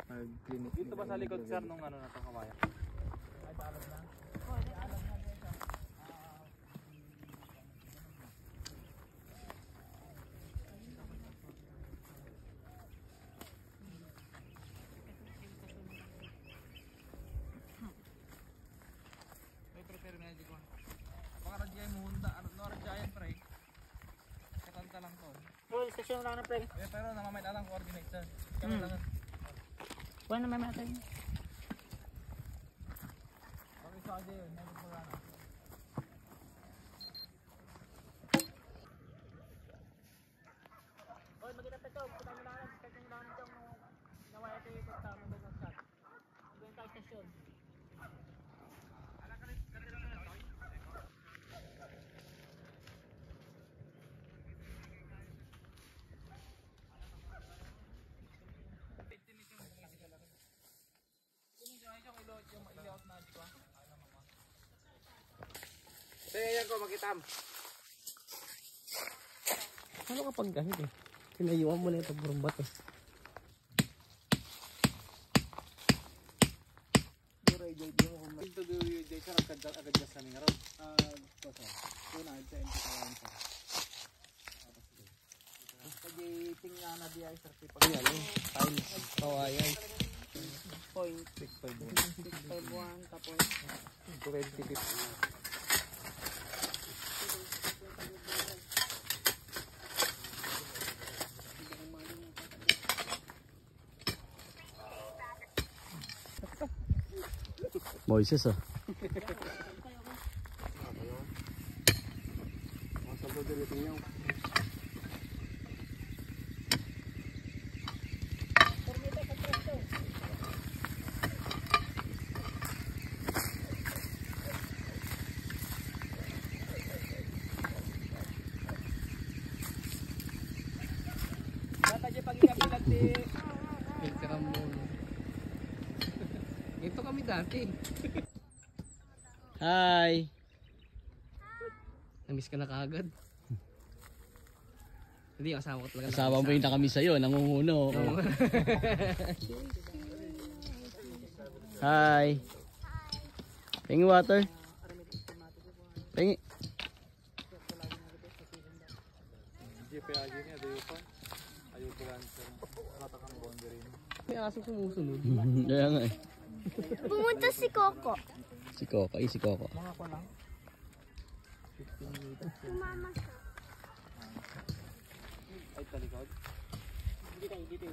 Mag-clinic. Dito ba sa likod sir nung ano na to kawayan? Ay, alam na. Alam na din sir. May prepare na dito. Baka radyayan mo hunda. Ano radyayan pre? Katanta lang to. Roll station lang na pre. Pero namamay na lang coordinate sir. Kami lang. Buwan na may matay. Okay, so aja yun. Never forget. Oy, magkita pa to. Kita mo lang. Kita mo lang itong nawaya tayo ito sa mga shot. Doon tayo station. Sige, yan ko makitam. Ano kapag ganit eh? Tinayuan mo na ito burumbat eh. Dito dito sir agad gas kami ngaron. Ito sir. Ito na, ito yung pitawain sir. Pwede tingnan na diya sir. Ayan eh. Tiles. Kawayan. Point 651 tapos 2050. Moises ah. Masal dito niyo. Data je pagi kami lagi. Ito kami dati. Hi. Namiss ka na kaagad. Hindi, kasama ko talaga. Kasama mo yung nakamiss sa'yo, nangunguno. Hi. Pengi water. Pengi. GPAG niya dayo pa. Ayaw ko lang sir. Natakang boundary. May aso sumusunod. Kaya nga eh. Pumunta si Coco. Si Coco, si Coco. Mga ko lang. 15 meters. Sumama siya. Ay talikod. Dito.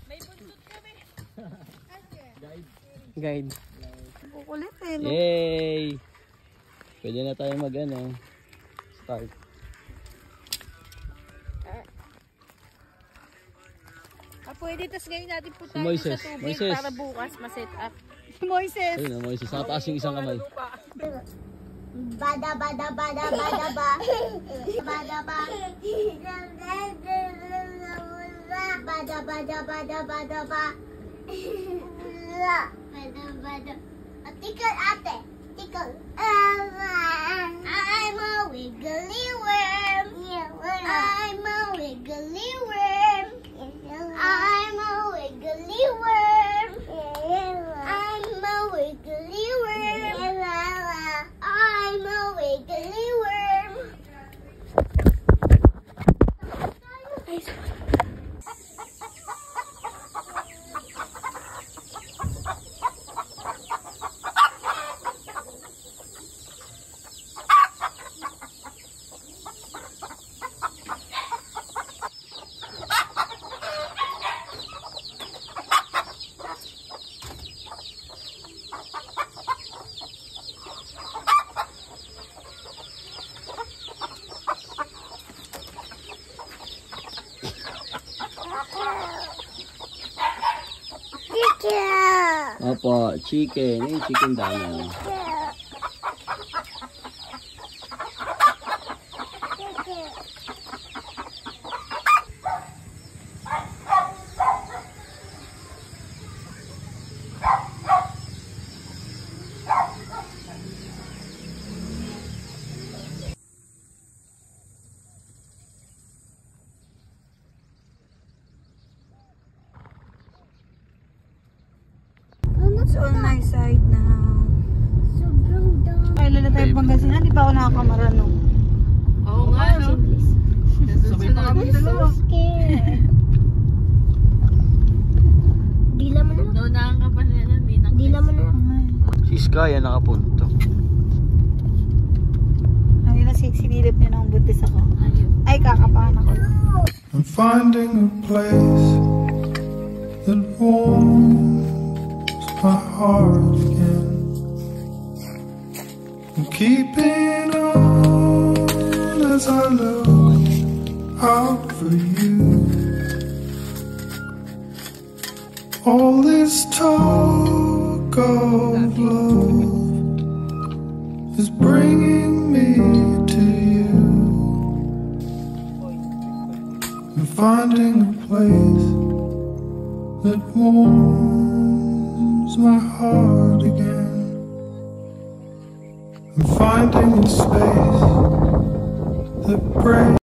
May buntot kami. Guide. Kukulit eh, no? Yay! Pwede na tayo mag ano. Start. Pwede, tas ngayon natin po Si tayo Moises. sa tubig Moises. para bukas ma-set up. Si Moises. Ayun na, Moises. Nakataas yung isang kamay. Bada bada bada bada ba. Bada ba. Bada bada bada bada ba. Bada bada. Tikal ate. Tikal. I'm a wiggly worm. I'm a wiggly worm. I'm a wiggly worm. I'm a wiggly worm. I'm a wiggly worm. Opo, chicken. Eh, chicken dano. all nice side now. Sobrang dami. Kailan na tayo Pangasinan? Di pa ako nakakamarunong. Oo nga, no? Sabay pa kami I'm so scared. Dila mo na. Naunahan ka pa nila, Dila mo na. Si Sky ang nakapunto. Ayun na sinilip niya ng buntis ako. Ay, kakapahan ako. I'm finding a place that warms my heart again. I'm keeping on as I look out for you. All this talk of love is bringing me to you. I'm finding a place that warms my heart again. I'm finding a space that breaks